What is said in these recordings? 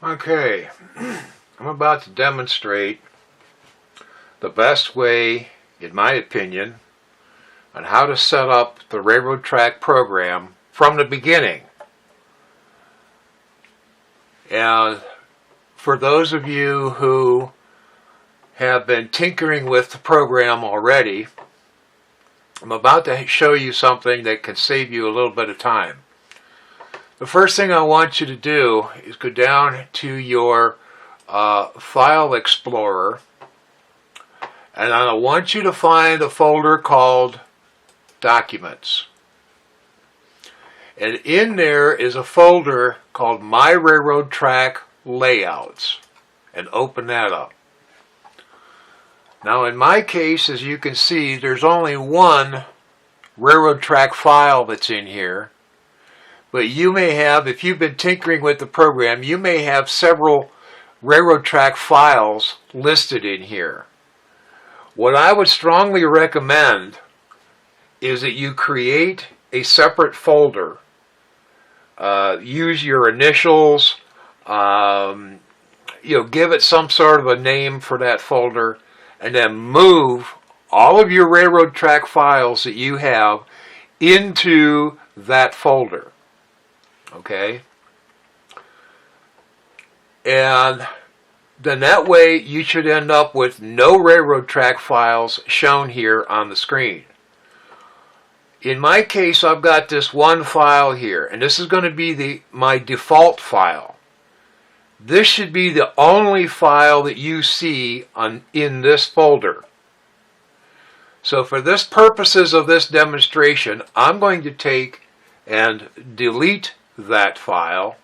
Okay, I'm about to demonstrate the best way, in my opinion, on how to set up the RRtrack program from the beginning. And for those of you who have been tinkering with the program already, I'm about to show you something that can save you a little bit of time. The first thing I want you to do is go down to your File Explorer, and I want you to find a folder called Documents. And in there is a folder called My RRtrack Layouts, and open that up. Now in my case, as you can see, there's only one RRtrack file that's in here. But you may have, if you've been tinkering with the program, you may have several RRtrack files listed in here. What I would strongly recommend is that you create a separate folder. Use your initials, give it some sort of a name for that folder, and then move all of your RRtrack files that you have into that folder. Okay, and then that way you should end up with no RRtrack files shown here on the screen. In my case, I've got this one file here, and this is going to be my default file. This should be the only file that you see in this folder. So for this purposes of this demonstration, I'm going to take and delete that file,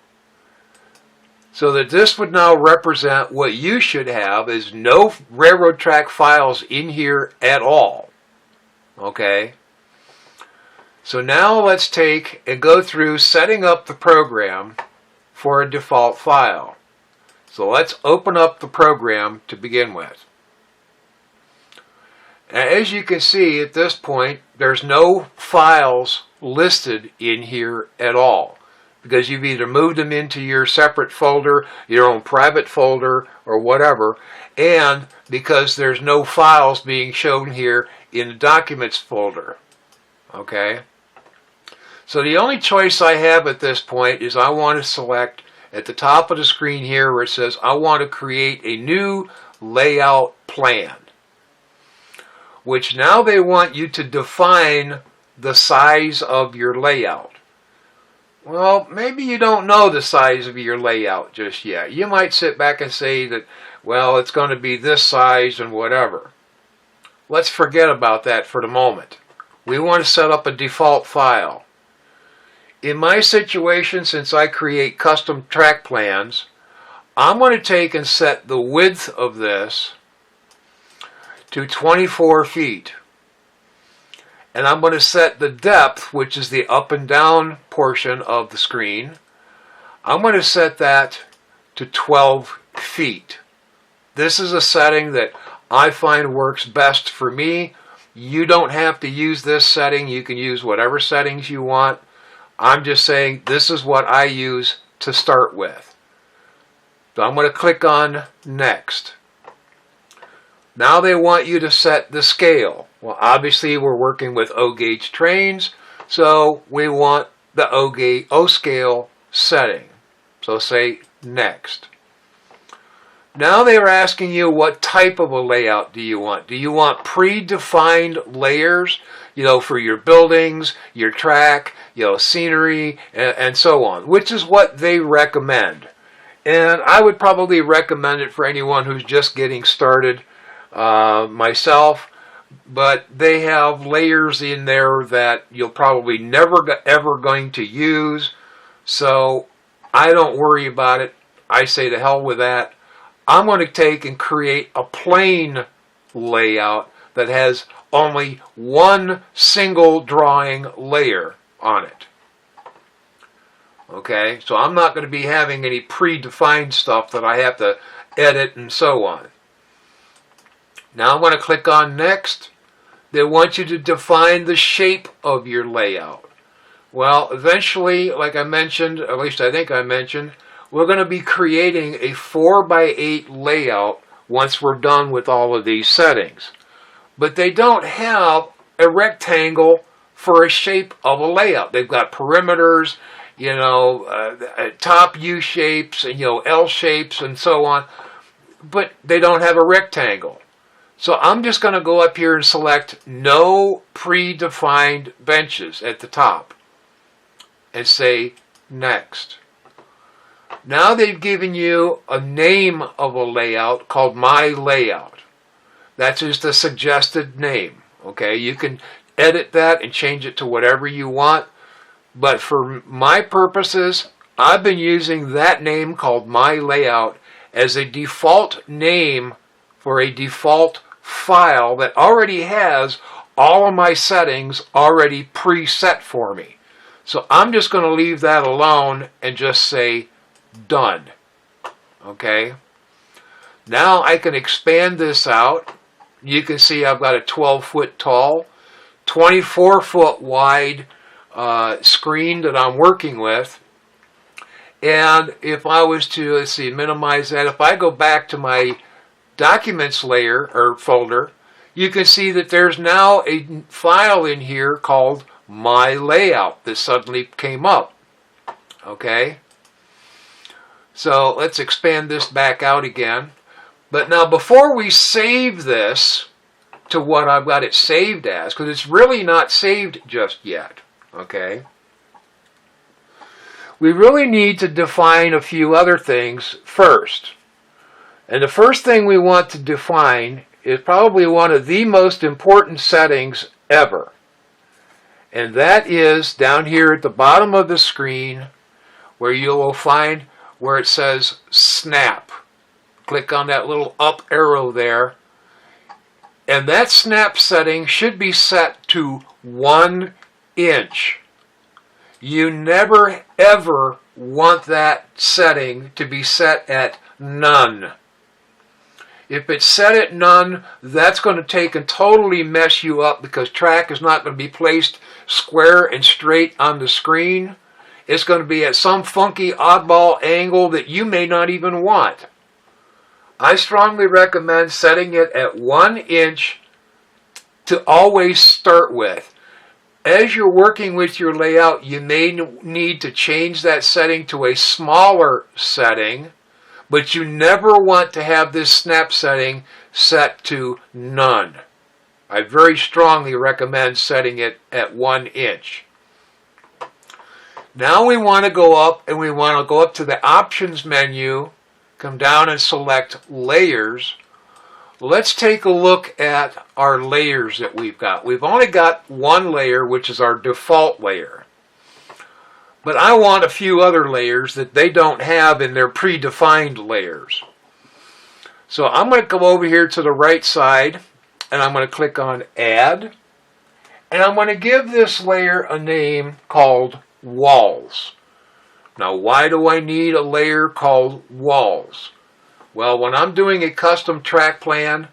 so that this would now represent what you should have is no RRtrack files in here at all. Okay, so now let's take and go through setting up the program for a default file. So let's open up the program to begin with. Now, as you can see at this point, there's no files listed in here at all, because you've either moved them into your separate folder, your own private folder, or whatever, and because there's no files being shown here in the Documents folder. Okay? So the only choice I have at this point is I want to select at the top of the screen here where it says I want to create a new layout plan, which now they want you to define the size of your layout. Well, maybe you don't know the size of your layout just yet. You might sit back and say that, well, it's going to be this size and whatever. Let's forget about that for the moment. We want to set up a default file. In my situation, since I create custom track plans, I'm going to take and set the width of this to 24 feet. And I'm going to set the depth, which is the up and down portion of the screen, I'm going to set that to 12 feet. This is a setting that I find works best for me. You don't have to use this setting. You can use whatever settings you want. I'm just saying this is what I use to start with. So I'm going to click on Next. Now they want you to set the scale. Well, obviously we're working with O-gauge trains, so we want the O-scale setting. So say Next. Now they are asking you what type of a layout do you want. Do you want predefined layers, for your buildings, your track, scenery, and so on, which is what they recommend. And I would probably recommend it for anyone who's just getting started, myself, but they have layers in there that you'll probably never ever going to use, so I don't worry about it. I say to hell with that. I'm going to take and create a plain layout that has only one single drawing layer on it. Okay, so I'm not going to be having any predefined stuff that I have to edit and so on. Now I'm going to click on Next. They want you to define the shape of your layout. Well, eventually, like I mentioned, at least I think I mentioned, we're going to be creating a 4x8 layout once we're done with all of these settings. But they don't have a rectangle for a shape of a layout. They've got perimeters, top U shapes, and L shapes, and so on. But they don't have a rectangle. So I'm just going to go up here and select no predefined benches at the top and say next. Now they've given you a name of a layout called My Layout. That's just a suggested name. Okay, you can edit that and change it to whatever you want. But for my purposes, I've been using that name called My Layout as a default name for a default file that already has all of my settings already preset for me. So I'm just going to leave that alone and just say done. Okay. Now I can expand this out. You can see I've got a 12-foot tall, 24-foot wide screen that I'm working with. And if I was to, let's see, minimize that, if I go back to my documents layer or folder, you can see that there's now a file in here called My Layout that suddenly came up. Okay. So let's expand this back out again. But now before we save this to what I've got it saved as, because it's really not saved just yet, okay, we really need to define a few other things first. And the first thing we want to define is probably one of the most important settings ever. And that is down here at the bottom of the screen where you will find where it says snap. Click on that little up arrow there. And that snap setting should be set to 1 inch. You never ever want that setting to be set at none. If it's set at none, that's going to take and totally mess you up because track is not going to be placed square and straight on the screen. It's going to be at some funky oddball angle that you may not even want. I strongly recommend setting it at 1 inch to always start with. As you're working with your layout, you may need to change that setting to a smaller setting, but you never want to have this snap setting set to none. I very strongly recommend setting it at 1 inch. Now we want to go up and we want to go up to the options menu, come down and select layers. Let's take a look at our layers that we've got. We've only got one layer, which is our default layer. But I want a few other layers that they don't have in their predefined layers. So I'm going to come over here to the right side and I'm going to click on Add. And I'm going to give this layer a name called Walls. Now, why do I need a layer called Walls? Well, when I'm doing a custom track plan,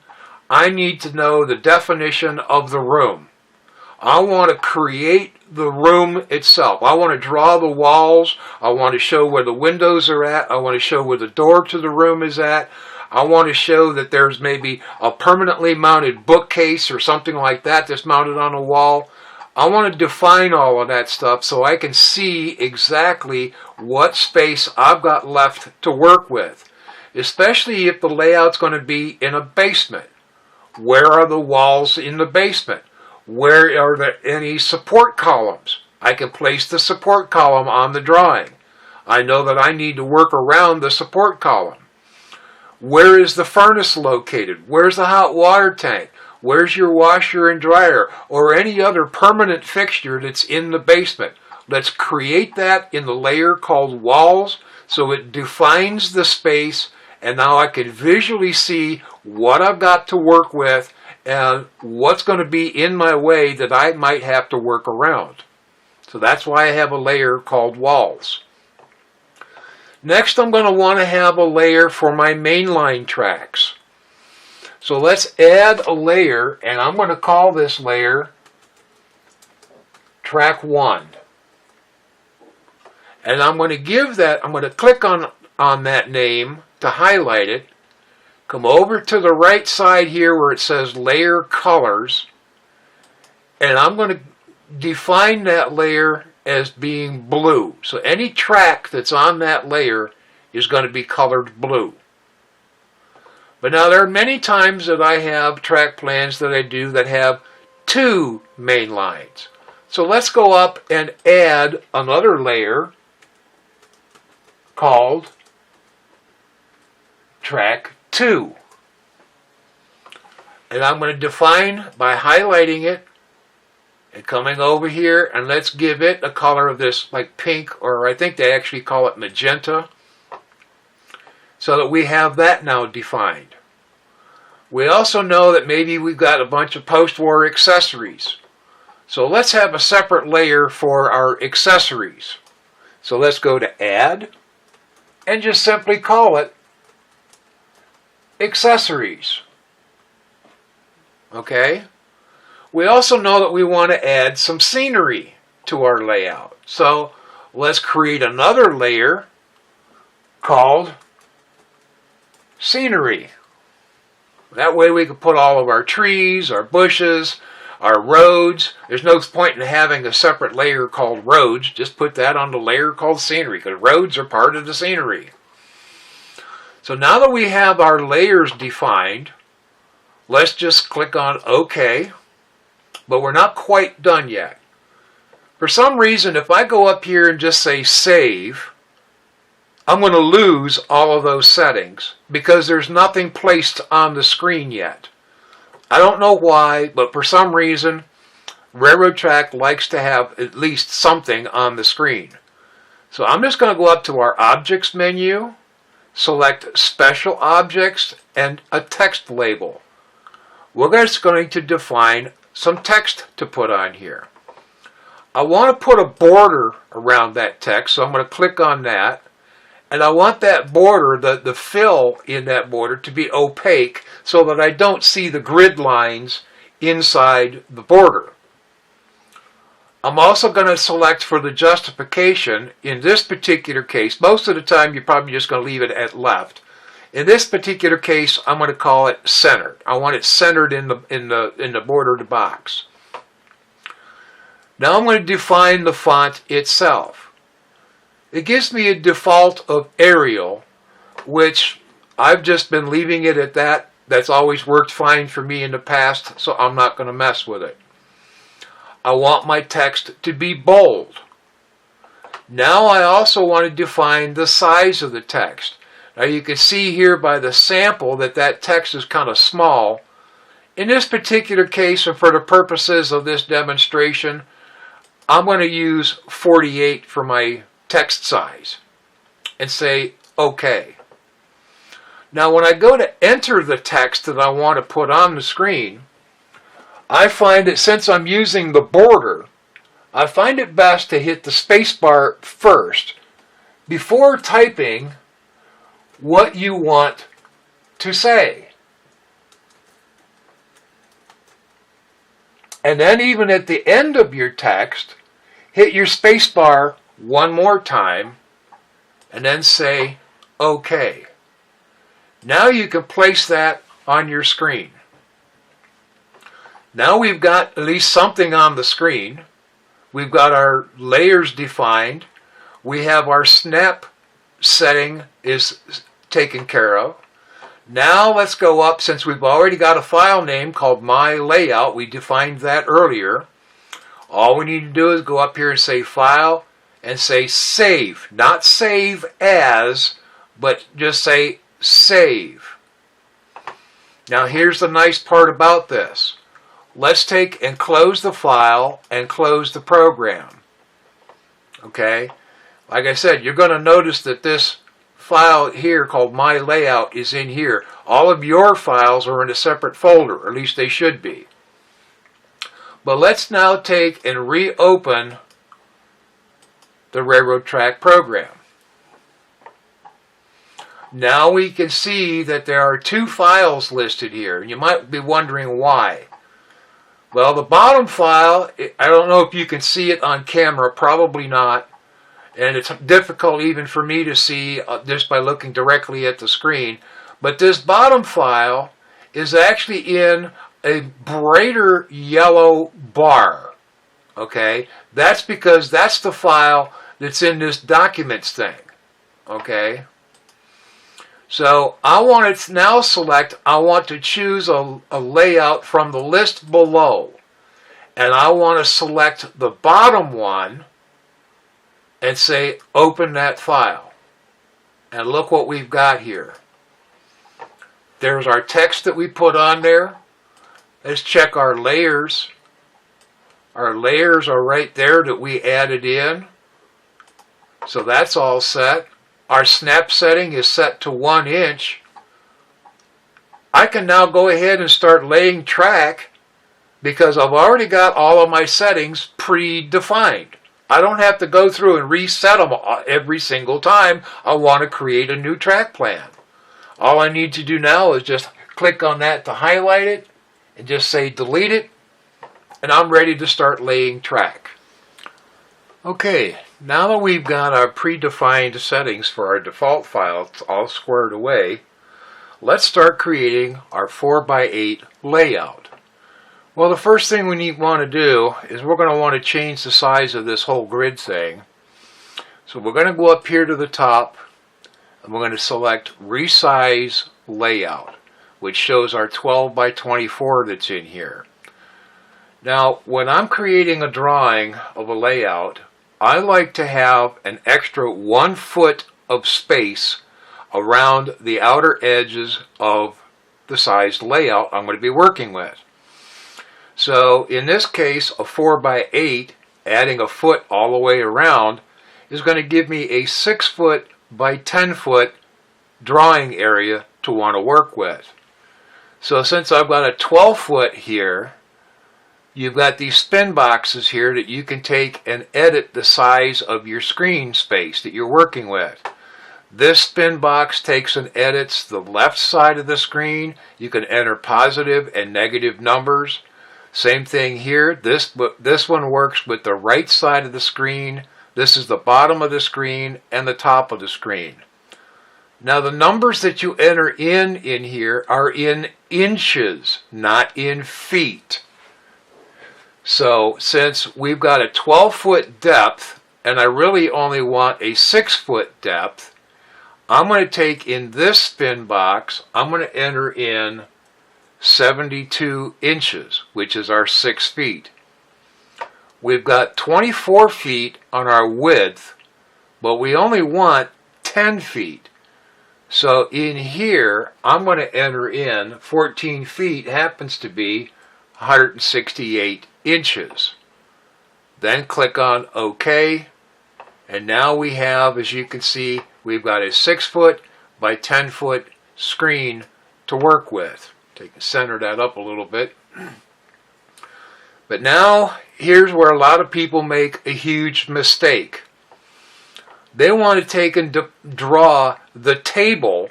I need to know the definition of the room. I want to create the room itself. I want to draw the walls. I want to show where the windows are at. I want to show where the door to the room is at. I want to show that there's maybe a permanently mounted bookcase or something like that that's mounted on a wall. I want to define all of that stuff so I can see exactly what space I've got left to work with, especially if the layout's going to be in a basement. Where are the walls in the basement? Where are there any support columns? I can place the support column on the drawing. I know that I need to work around the support column. Where is the furnace located? Where's the hot water tank? Where's your washer and dryer or any other permanent fixture that's in the basement? Let's create that in the layer called Walls so it defines the space, and now I can visually see what I've got to work with and what's going to be in my way that I might have to work around. So that's why I have a layer called Walls. Next, I'm going to want to have a layer for my mainline tracks. So let's add a layer, and I'm going to call this layer Track 1. And I'm going to give that, I'm going to click on on that name to highlight it. Come over to the right side here where it says Layer Colors, and I'm going to define that layer as being blue. So any track that's on that layer is going to be colored blue. But now there are many times that I have track plans that I do that have two main lines. So let's go up and add another layer called Track 2. And I'm going to define by highlighting it and coming over here, and let's give it a color of this like pink, or I think they actually call it magenta, so that we have that now defined. We also know that maybe we've got a bunch of post-war accessories. So let's have a separate layer for our accessories. So let's go to Add and just simply call it Accessories. Okay? We also know that we want to add some scenery to our layout. So let's create another layer called Scenery. That way we can put all of our trees, our bushes, our roads. There's no point in having a separate layer called Roads. Just put that on the layer called Scenery, because roads are part of the scenery. So now that we have our layers defined, let's just click on OK. But we're not quite done yet. For some reason, if I go up here and just say Save, I'm going to lose all of those settings because there's nothing placed on the screen yet. I don't know why, but for some reason, RRtrack likes to have at least something on the screen. So I'm just going to go up to our Objects menu, select Special Objects, and a text label. We're just going to define some text to put on here. I want to put a border around that text, so I'm going to click on that. And I want that border, the fill in that border, to be opaque so that I don't see the grid lines inside the border. I'm also going to select for the justification, in this particular case, most of the time you're probably just going to leave it at left. In this particular case, I'm going to call it centered. I want it centered in the border of the box. Now I'm going to define the font itself. It gives me a default of Arial, which I've just been leaving it at that. That's always worked fine for me in the past, so I'm not going to mess with it. I want my text to be bold. Now I also want to define the size of the text. Now you can see here by the sample that that text is kind of small. In this particular case, and for the purposes of this demonstration, I'm going to use 48 for my text size and say OK. Now when I go to enter the text that I want to put on the screen, I find that since I'm using the border, I find it best to hit the space bar first before typing what you want to say. And then even at the end of your text, hit your space bar one more time and then say OK. Now you can place that on your screen. Now we've got at least something on the screen. We've got our layers defined. We have our snap setting is taken care of. Now let's go up, since we've already got a file name called My Layout. We defined that earlier. All we need to do is go up here and say File and say Save. Not Save As, but just say Save. Now here's the nice part about this. Let's take and close the file and close the program. Okay? Like I said, you're going to notice that this file here called My Layout is in here. All of your files are in a separate folder, or at least they should be. But let's now take and reopen the RRtrack program. Now we can see that there are two files listed here. You might be wondering why. Well, the bottom file, I don't know if you can see it on camera, probably not. and it's difficult even for me to see just by looking directly at the screen. But this bottom file is actually in a brighter yellow bar. Okay, that's because that's the file that's in this documents thing. Okay, so I want to now select, I want to choose a layout from the list below, and I want to select the bottom one and say open that file. And look what we've got here. There's our text that we put on there. Let's check our layers. Our layers are right there that we added in. So that's all set. Our snap setting is set to 1 inch. I can now go ahead and start laying track because I've already got all of my settings predefined. I don't have to go through and reset them every single time I want to create a new track plan. All I need to do now is just click on that to highlight it and just say delete it, and I'm ready to start laying track. Okay, now that we've got our predefined settings for our default file all squared away, let's start creating our 4x8 layout. Well, the first thing we want to do is we're going to want to change the size of this whole grid thing. So we're going to go up here to the top, and we're going to select Resize Layout, which shows our 12x24 that's in here. Now, when I'm creating a drawing of a layout, I like to have an extra 1 foot of space around the outer edges of the sized layout I'm going to be working with. So in this case, a 4x8, adding a foot all the way around, is going to give me a 6 foot by 10 foot drawing area to want to work with. So since I've got a 12 foot here, you've got these spin boxes here that you can take and edit the size of your screen space that you're working with. This spin box takes and edits the left side of the screen. You can enter positive and negative numbers. Same thing here. This one works with the right side of the screen. This is the bottom of the screen and the top of the screen. Now the numbers that you enter in here are in inches, not in feet. So since we've got a 12 foot depth and I really only want a 6 foot depth, I'm going to take in this spin box, I'm going to enter in 72 inches, which is our 6 feet. We've got 24 feet on our width, but we only want 10 feet. So in here, I'm going to enter in 14 feet, happens to be 168 inches. Then click on OK, and now we have, as you can see, we've got a 6 foot by 10 foot screen to work with. Take and center that up a little bit. But now, here's where a lot of people make a huge mistake. They want to take and draw the table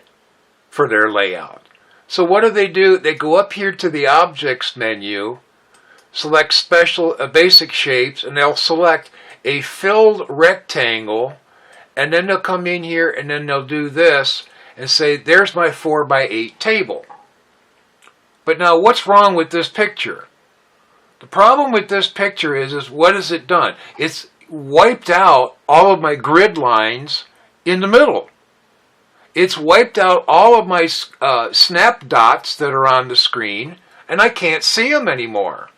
for their layout. So what do? They go up here to the Objects menu, select Basic Shapes, and they'll select a filled rectangle, and then they'll come in here and then they'll do this and say, there's my 4x8 table. But now what's wrong with this picture? The problem with this picture is what has it done? It's wiped out all of my grid lines in the middle. It's wiped out all of my snap dots that are on the screen, and I can't see them anymore.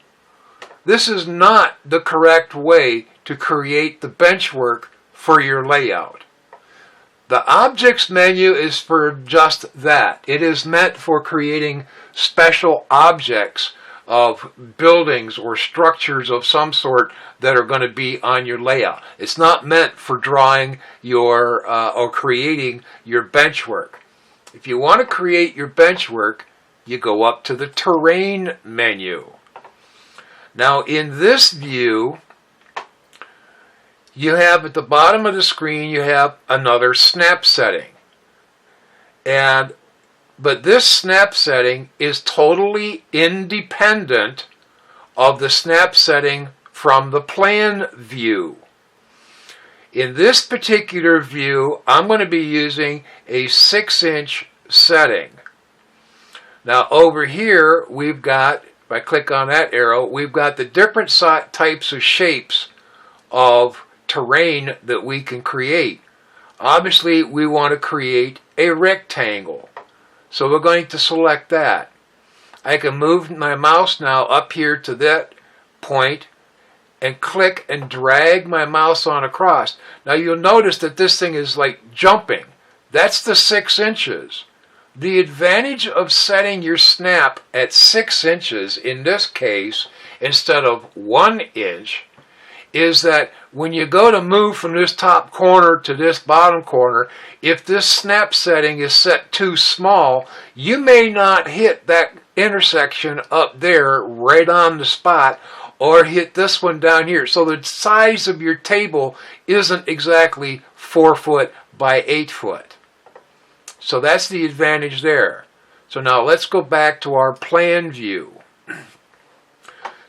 This is not the correct way to create the benchwork for your layout. The Objects menu is for just that. It is meant for creating special objects of buildings or structures of some sort that are going to be on your layout. It's not meant for drawing your or creating your benchwork. If you want to create your benchwork, you go up to the Terrain menu. Now in this view, you have at the bottom of the screen, you have another snap setting. But this snap setting is totally independent of the snap setting from the plan view. In this particular view, I'm going to be using a 6-inch setting. Now over here, we've got, if I click on that arrow, we've got the different types of shapes of terrain that we can create. Obviously, we want to create a rectangle. So we're going to select that. I can move my mouse now up here to that point and click and drag my mouse on across. Now you'll notice that this thing is like jumping. That's the 6 inches. The advantage of setting your snap at 6 inches in this case instead of 1 inch is that when you go to move from this top corner to this bottom corner, if this snap setting is set too small, you may not hit that intersection up there right on the spot or hit this one down here. So the size of your table isn't exactly 4 foot by 8 foot. So that's the advantage there. So now let's go back to our plan view.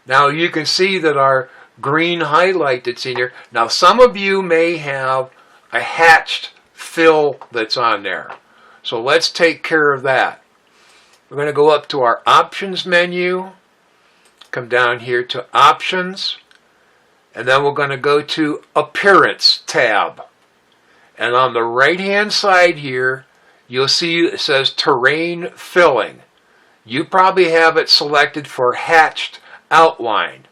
Now you can see that our green highlight that's in here. Now some of you may have a hatched fill that's on there. So let's take care of that. We're going to go up to our options menu, come down here to options, and then we're going to go to appearance tab. And on the right hand side here, you'll see it says terrain filling. You probably have it selected for hatched outline.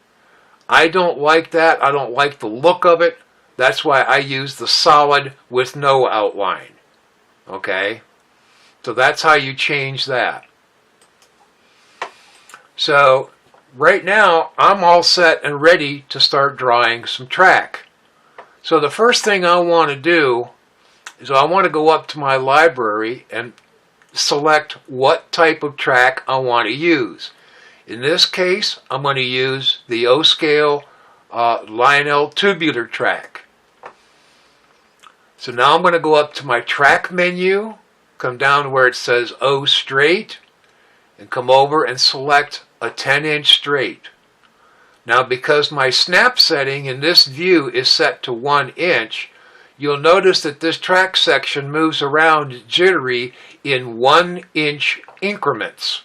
I don't like that. I don't like the look of it. That's why I use the solid with no outline. Okay? So that's how you change that. So right now I'm all set and ready to start drawing some track. So the first thing I want to do is I want to go up to my library and select what type of track I want to use. In this case, I'm going to use the O-scale Lionel tubular track. So now I'm going to go up to my track menu, come down to where it says O straight, and come over and select a 10-inch straight. Now because my snap setting in this view is set to 1 inch, you'll notice that this track section moves around jittery in 1-inch increments.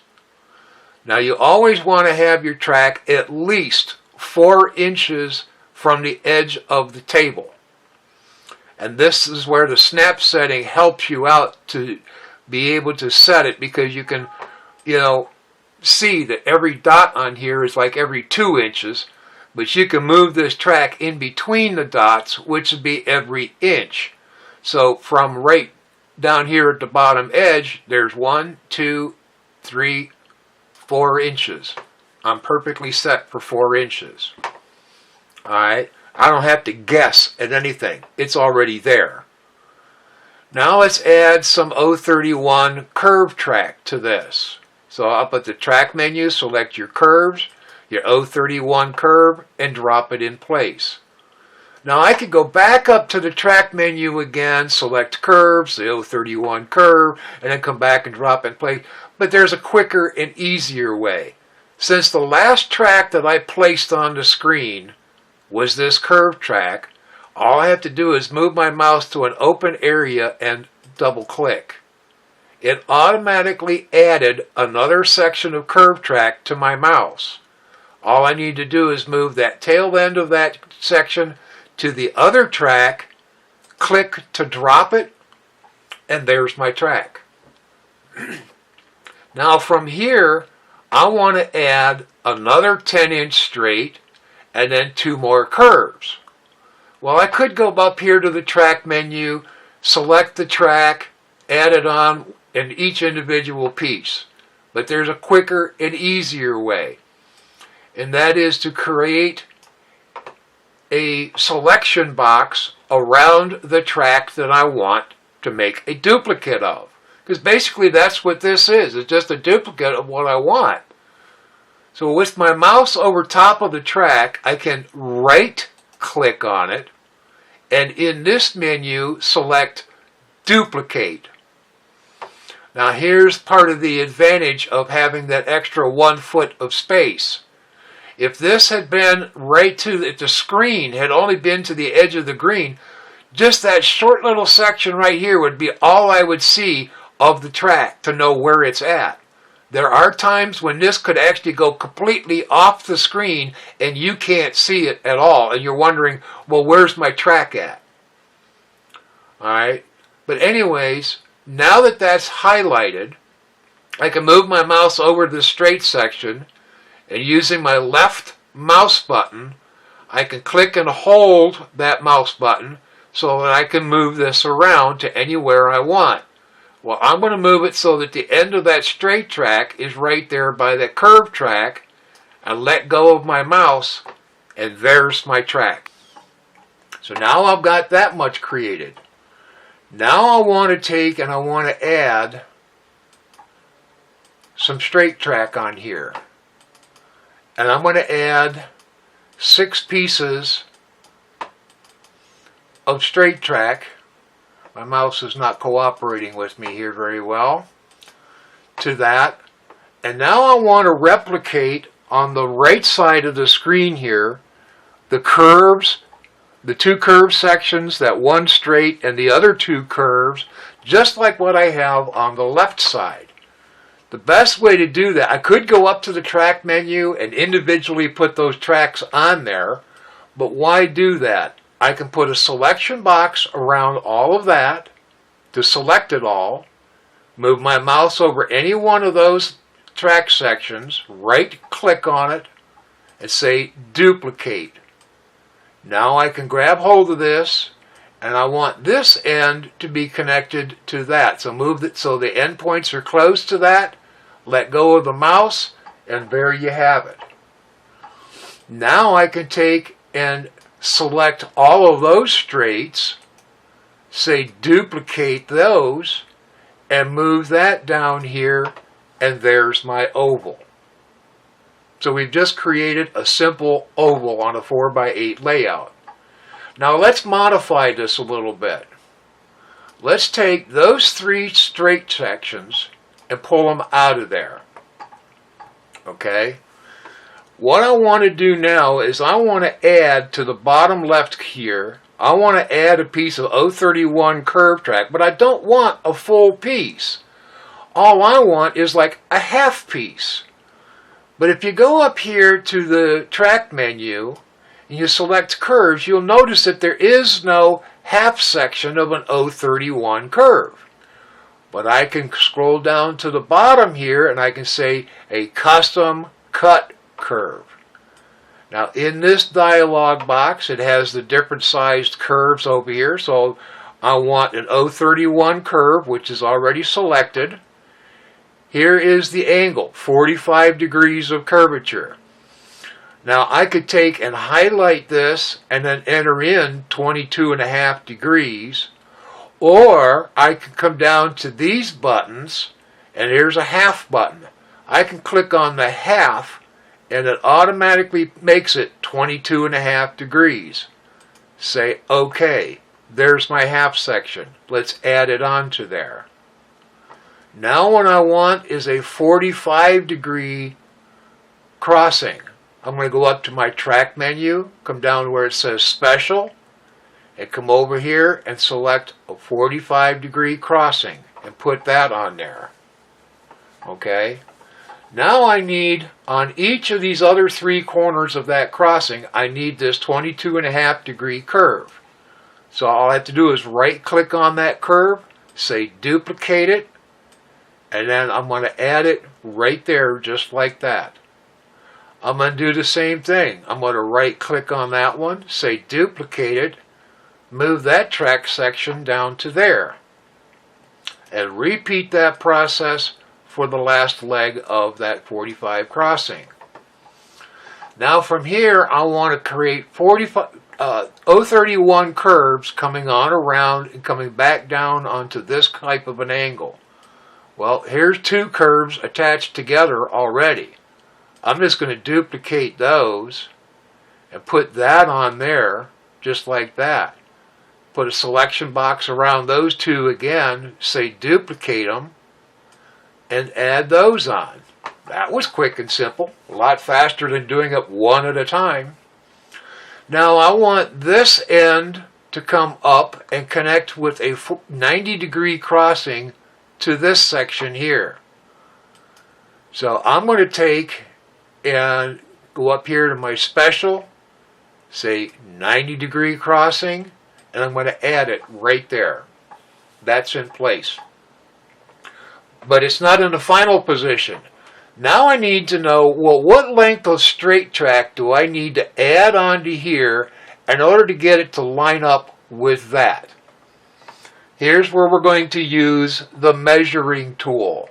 Now you always want to have your track at least 4 inches from the edge of the table. And this is where the snap setting helps you out to be able to set it, because you can, see that every dot on here is like every 2 inches, but you can move this track in between the dots, which would be every inch. So from right down here at the bottom edge, there's 1, 2, 3, 4 inches. I'm perfectly set for 4 inches. Alright, I don't have to guess at anything. It's already there. Now let's add some O31 curve track to this. So up at the track menu, select your curves, your O31 curve, and drop it in place. Now I could go back up to the track menu again, select curves, the O31 curve, and then come back and drop it in place. But there's a quicker and easier way. Since the last track that I placed on the screen was this curve track, all I have to do is move my mouse to an open area and double click. It automatically added another section of curve track to my mouse. All I need to do is move that tail end of that section to the other track, click to drop it, and there's my track. Now from here, I want to add another 10-inch straight and then 2 more curves. Well, I could go up here to the track menu, select the track, add it on in each individual piece. But there's a quicker and easier way. And that is to create a selection box around the track that I want to make a duplicate of. Because basically that's what this is. It's just a duplicate of what I want. So with my mouse over top of the track, I can right click on it, and in this menu select duplicate. Now here's part of the advantage of having that extra 1 foot of space. If this had been right to, if the screen had only been to the edge of the green, just that short little section right here would be all I would see of the track to know where it's at. There are times when this could actually go completely off the screen and you can't see it at all, and you're wondering, well, where's my track at? Alright, but anyways, now that that's highlighted, I can move my mouse over to the straight section, and using my left mouse button, I can click and hold that mouse button so that I can move this around to anywhere I want. Well, I'm going to move it so that the end of that straight track is right there by the curved track, and let go of my mouse, and there's my track. So now I've got that much created. Now I want to take and I want to add some straight track on here. And I'm going to add 6 pieces of straight track. My mouse is not cooperating with me here very well. To that. And now I want to replicate on the right side of the screen here the curves, the 2 curved sections, that one straight and the other 2 curves, just like what I have on the left side. The best way to do that, I could go up to the track menu and individually put those tracks on there, but why do that? I can put a selection box around all of that to select it all, move my mouse over any one of those track sections, right click on it, and say duplicate. Now I can grab hold of this, and I want this end to be connected to that. So move it so the endpoints are close to that, let go of the mouse, and there you have it. Now I can take and select all of those straights, say duplicate those, and move that down here, and there's my oval. So we've just created a simple oval on a 4x8 layout. Now let's modify this a little bit. Let's take those 3 straight sections and pull them out of there. Okay? What I want to do now is I want to add to the bottom left here, I want to add a piece of 031 curve track, but I don't want a full piece. All I want is like a half piece. But if you go up here to the track menu and you select curves, you'll notice that there is no half section of an 031 curve. But I can scroll down to the bottom here and I can say a custom cut curve. Now in this dialog box it has the different sized curves over here, so I want an 031 curve, which is already selected. Here is the angle, 45 degrees of curvature. Now I could take and highlight this and then enter in 22.5 degrees, or I can come down to these buttons, and here's a half button. I can click on the half and it automatically makes it 22.5 degrees. Say OK. There's my half section. Let's add it onto there. Now what I want is a 45 degree crossing. I'm going to go up to my track menu, come down to where it says special, and come over here and select a 45 degree crossing and put that on there. Okay. Now I need, on each of these other 3 corners of that crossing, I need this 22.5 degree curve. So all I have to do is right click on that curve, say duplicate it, and then I'm going to add it right there just like that. I'm going to do the same thing. I'm going to right click on that one, say duplicate it, move that track section down to there, and repeat that process for the last leg of that 45 crossing. Now from here I want to create 031 curves coming on around and coming back down onto this type of an angle. Well, here's 2 curves attached together already. I'm just going to duplicate those and put that on there just like that. Put a selection box around those 2 again, say duplicate them, and add those on. That was quick and simple, a lot faster than doing it one at a time. Now I want this end to come up and connect with a 90-degree crossing to this section here. So I'm going to take and go up here to my special, say 90-degree crossing, and I'm going to add it right there. That's in place. But it's not in the final position. Now I need to know, well, what length of straight track do I need to add onto here in order to get it to line up with that? Here's where we're going to use the measuring tool.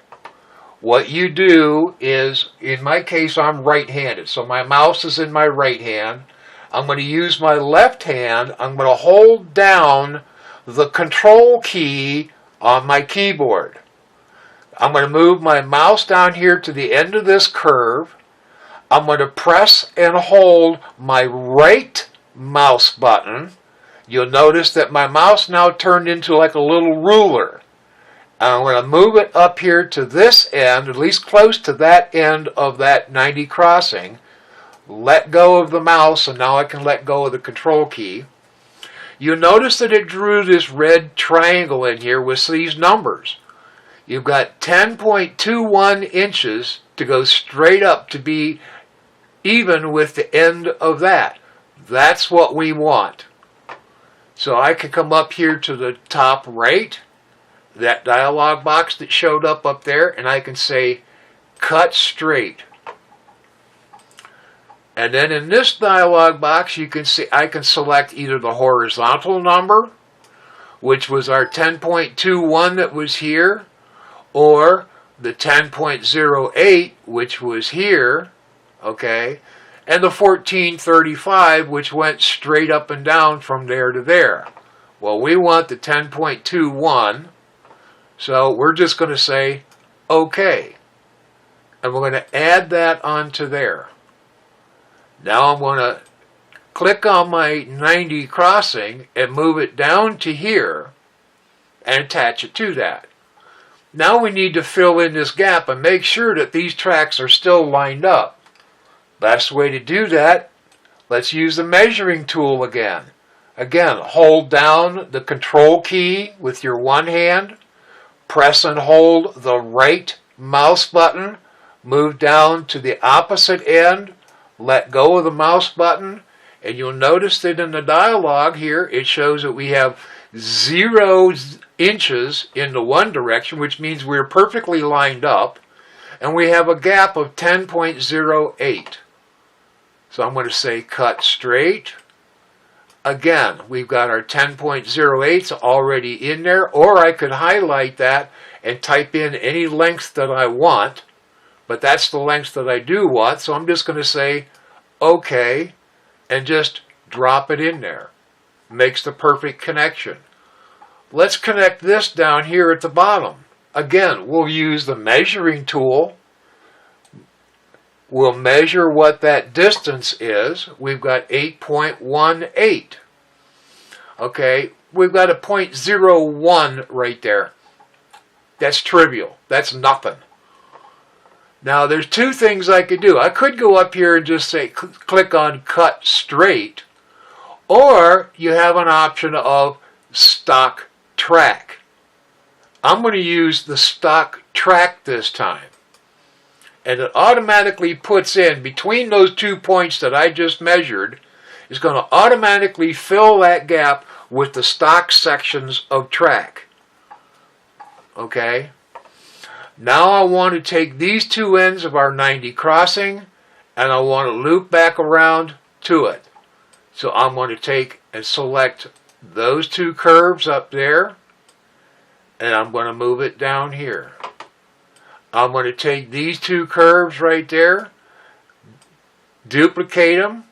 What you do is, in my case, I'm right-handed, so my mouse is in my right hand. I'm going to use my left hand. I'm going to hold down the control key on my keyboard. I'm going to move my mouse down here to the end of this curve. I'm going to press and hold my right mouse button. You'll notice that my mouse now turned into like a little ruler. I'm going to move it up here to this end, at least close to that end of that 90 crossing. Let go of the mouse, and now I can let go of the control key. You'll notice that it drew this red triangle in here with these numbers. You've got 10.21 inches to go straight up to be even with the end of that. That's what we want. So I can come up here to the top right, that dialog box that showed up there, and I can say cut straight. And then in this dialog box you can see I can select either the horizontal number, which was our 10.21 that was here, or the 10.08, which was here, okay, and the 1435, which went straight up and down from there to there. Well, we want the 10.21, so we're just going to say OK. And we're going to add that onto there. Now I'm going to click on my 90 crossing and move it down to here and attach it to that. Now we need to fill in this gap and make sure that these tracks are still lined up. Best way to do that, let's use the measuring tool again. Again, hold down the control key with your one hand, press and hold the right mouse button, move down to the opposite end, let go of the mouse button, and you'll notice that in the dialog here it shows that we have 0 inches in the one direction, which means we're perfectly lined up, and we have a gap of 10.08. So I'm going to say cut straight. Again, we've got our 10.08 already in there, or I could highlight that and type in any length that I want, but that's the length that I do want, so I'm just going to say OK and just drop it in there. Makes the perfect connection. Let's connect this down here at the bottom. Again, we'll use the measuring tool. We'll measure what that distance is. We've got 8.18. Okay, we've got a 0.01 right there. That's trivial. That's nothing. Now, there's two things I could do. I could go up here and just say, click on cut straight, or you have an option of stock track. I'm going to use the stock track this time. And it automatically puts in between those 2 points that I just measured, is going to automatically fill that gap with the stock sections of track. Okay? Now I want to take these two ends of our 90 crossing and I want to loop back around to it. So I'm going to take and select those two curves up there, and I'm going to move it down here. I'm going to take these two curves right there, duplicate them,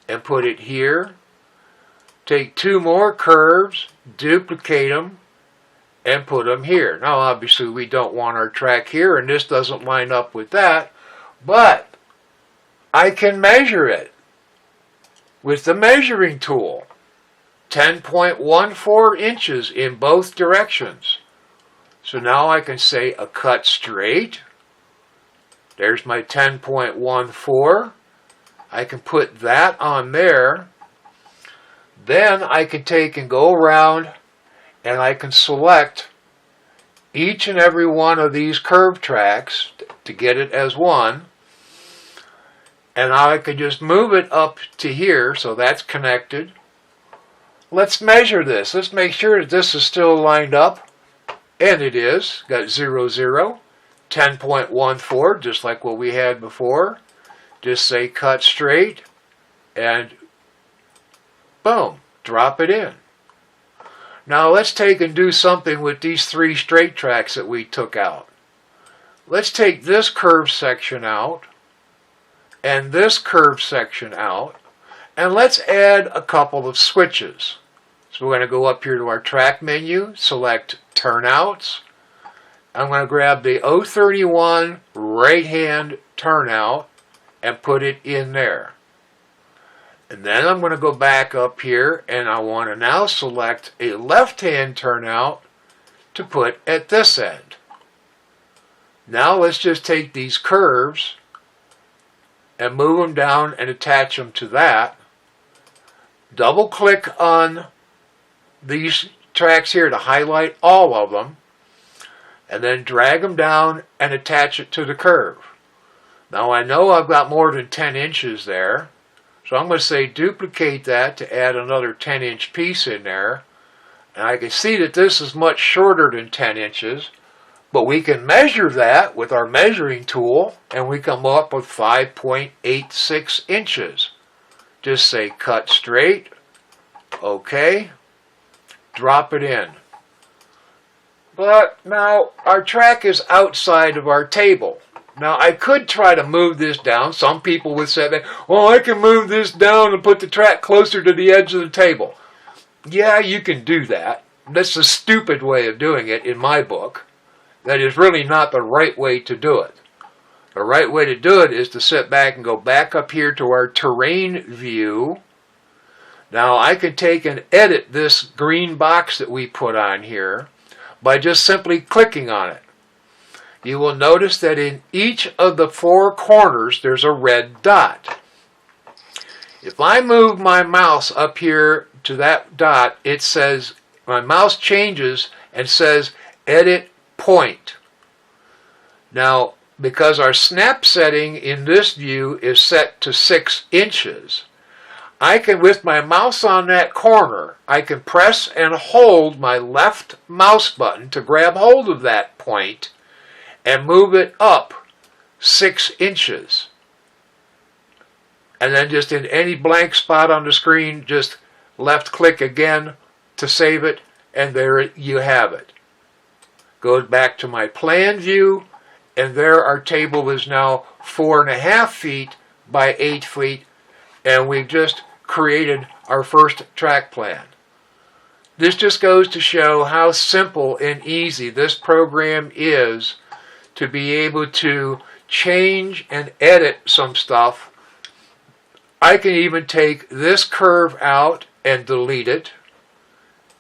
and put it here. Take two more curves, duplicate them, and put them here. Now obviously we don't want our track here, and this doesn't line up with that, but I can measure it with the measuring tool. 10.14 inches in both directions. So now I can say a cut straight. There's my 10.14. I can put that on there. Then I can take and go around and I can select each and every one of these curve tracks to get it as one. And I could just move it up to here, so that's connected. Let's measure this. Let's make sure that this is still lined up. And it is. Got 0, 0, 10.14, just like what we had before. Just say cut straight, and boom, drop it in. Now let's take and do something with these 3 straight tracks that we took out. Let's take this curve section out, and this curve section out, and let's add a couple of switches. So we're going to go up here to our track menu, select turnouts. I'm going to grab the 031 right hand turnout and put it in there. And then I'm going to go back up here and I want to now select a left hand turnout to put at this end. Now let's just take these curves and move them down and attach them to that. Double click on these tracks here to highlight all of them, and then drag them down and attach it to the curve. Now I know I've got more than 10 inches there, so I'm going to say duplicate that to add another 10-inch piece in there. And I can see that this is much shorter than 10 inches, but we can measure that with our measuring tool and we come up with 5.86 inches. Just say cut straight, okay, drop it in. But now our track is outside of our table. Now I could try to move this down. Some people would say, well, I can move this down and put the track closer to the edge of the table. Yeah, you can do that. That's a stupid way of doing it in my book. That is really not the right way to do it. The right way to do it is to sit back and go back up here to our terrain view. Now I can take and edit this green box that we put on here by just simply clicking on it. You will notice that in each of the 4 corners there's a red dot. If I move my mouse up here to that dot, it says, my mouse changes and says edit point. Now, because our snap setting in this view is set to 6 inches, I can, with my mouse on that corner, I can press and hold my left mouse button to grab hold of that point and move it up 6 inches. And then just in any blank spot on the screen, just left click again to save it, and there you have it. Goes back to my plan view, and there our table is now 4.5 feet by 8 feet, and we've just created our first track plan. This just goes to show how simple and easy this program is to be able to change and edit some stuff. I can even take this curve out and delete it,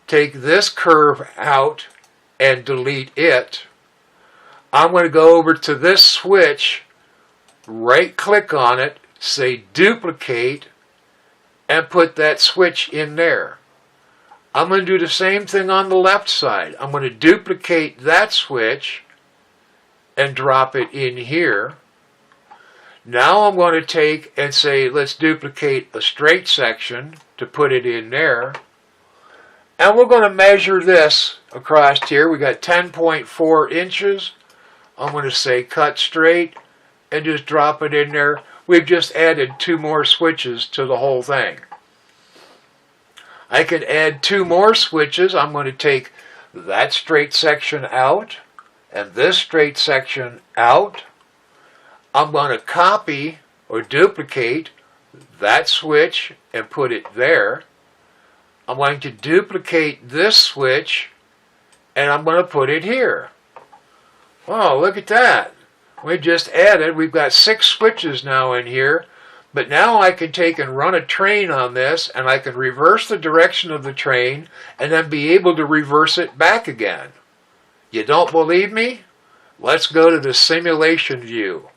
take this curve out and delete it. I'm going to go over to this switch, right click on it, say duplicate, and put that switch in there. I'm going to do the same thing on the left side. I'm going to duplicate that switch and drop it in here. Now I'm going to take and say, let's duplicate a straight section to put it in there. And we're going to measure this across here. We got 10.4 inches. I'm going to say cut straight and just drop it in there. We've just added 2 more switches to the whole thing. I can add 2 more switches. I'm going to take that straight section out and this straight section out. I'm going to copy or duplicate that switch and put it there. I'm going to duplicate this switch and I'm going to put it here. Oh, look at that. We just added, we've got 6 switches now in here, but now I can take and run a train on this and I can reverse the direction of the train and then be able to reverse it back again. You don't believe me? Let's go to the simulation view.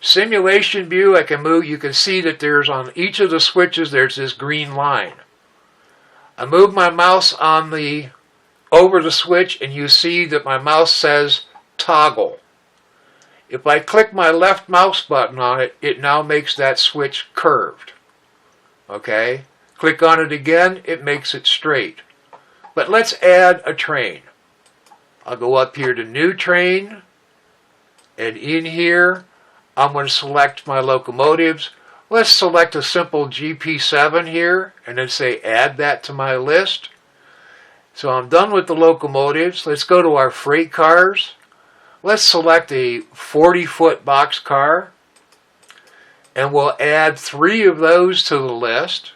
Simulation view, I can move, you can see that there's on each of the switches there's this green line. I move my mouse over the switch, and you see that my mouse says toggle. If I click my left mouse button on it, it now makes that switch curved. Okay? Click on it again, it makes it straight. But let's add a train. I'll go up here to New Train, and in here, I'm going to select my locomotives. Let's select a simple GP7 here, and then say add that to my list. So I'm done with the locomotives. Let's go to our freight cars. Let's select a 40-foot boxcar, and we'll add 3 of those to the list.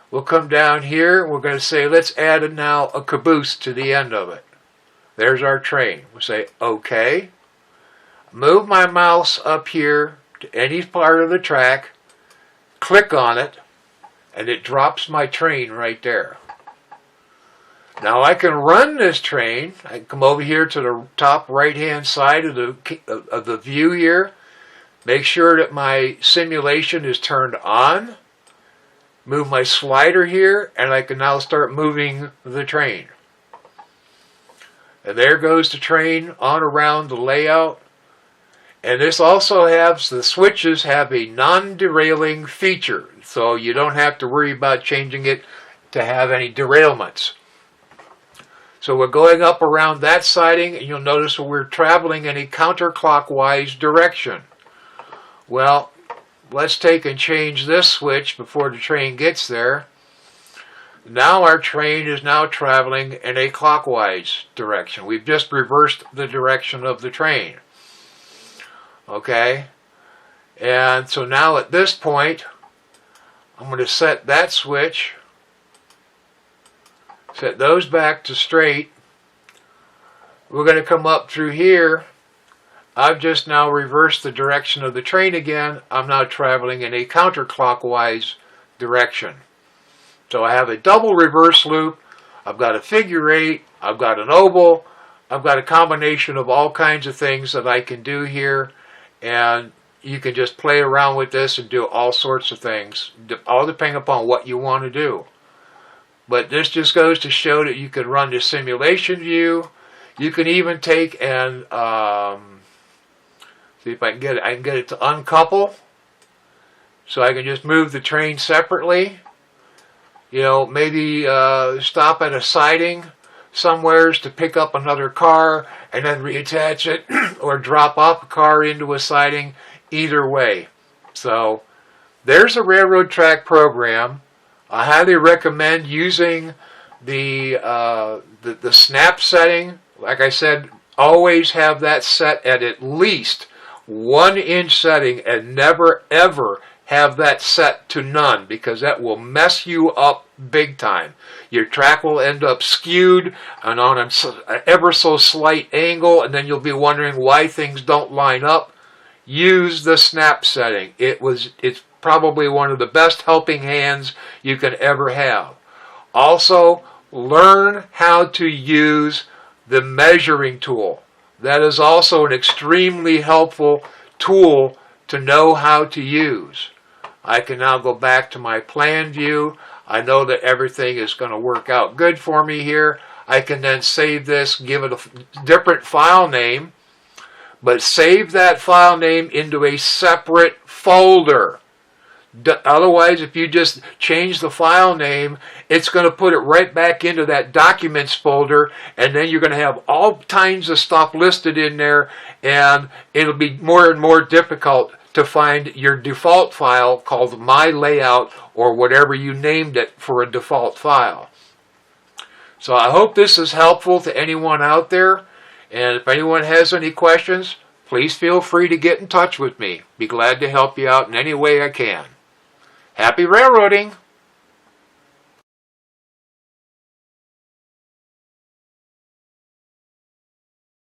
We'll come down here, we're going to say let's add now a caboose to the end of it. There's our train. We'll say OK. Move my mouse up here to any part of the track, click on it, and it drops my train right there. Now I can run this train. I can come over here to the top right hand side of the view here. Make sure that my simulation is turned on. Move my slider here, and I can now start moving the train. And there goes the train on around the layout. And this also has, the switches have a non-derailing feature, so you don't have to worry about changing it to have any derailments. So we're going up around that siding, and you'll notice that we're traveling in a counterclockwise direction. Well, let's take and change this switch before the train gets there. Now our train is now traveling in a clockwise direction. We've just reversed the direction of the train. Okay? And so now at this point, I'm going to set that switch, set those back to straight. We're going to come up through here. I've just now reversed the direction of the train again. I'm now traveling in a counterclockwise direction. So I have a double reverse loop. I've got a figure 8. I've got an oval. I've got a combination of all kinds of things that I can do here. And you can just play around with this and do all sorts of things, all depending upon what you want to do. But this just goes to show that you can run the simulation view. You can even take and see if I can get it. I can get it to uncouple, so I can just move the train separately. You know, maybe stop at a siding somewheres to pick up another car and then reattach it, or drop off a car into a siding. Either way. So there's a railroad track program. I highly recommend using the snap setting. Like I said, always have that set at least 1 inch setting, and never ever have that set to none, because that will mess you up big time. Your track will end up skewed and on an ever so slight angle, and then you'll be wondering why things don't line up. Use the snap setting. It's probably one of the best helping hands you can ever have. Also, learn how to use the measuring tool. That is also an extremely helpful tool to know how to use. I can now go back to my plan view. I know that everything is going to work out good for me here. I can then save this, give it a different file name, but save that file name into a separate folder. Otherwise, if you just change the file name, it's going to put it right back into that documents folder, and then you're going to have all kinds of stuff listed in there, and it'll be more and more difficult to find your default file called My Layout, or whatever you named it for a default file. So I hope this is helpful to anyone out there, and if anyone has any questions, please feel free to get in touch with me. Be glad to help you out in any way I can. Happy railroading!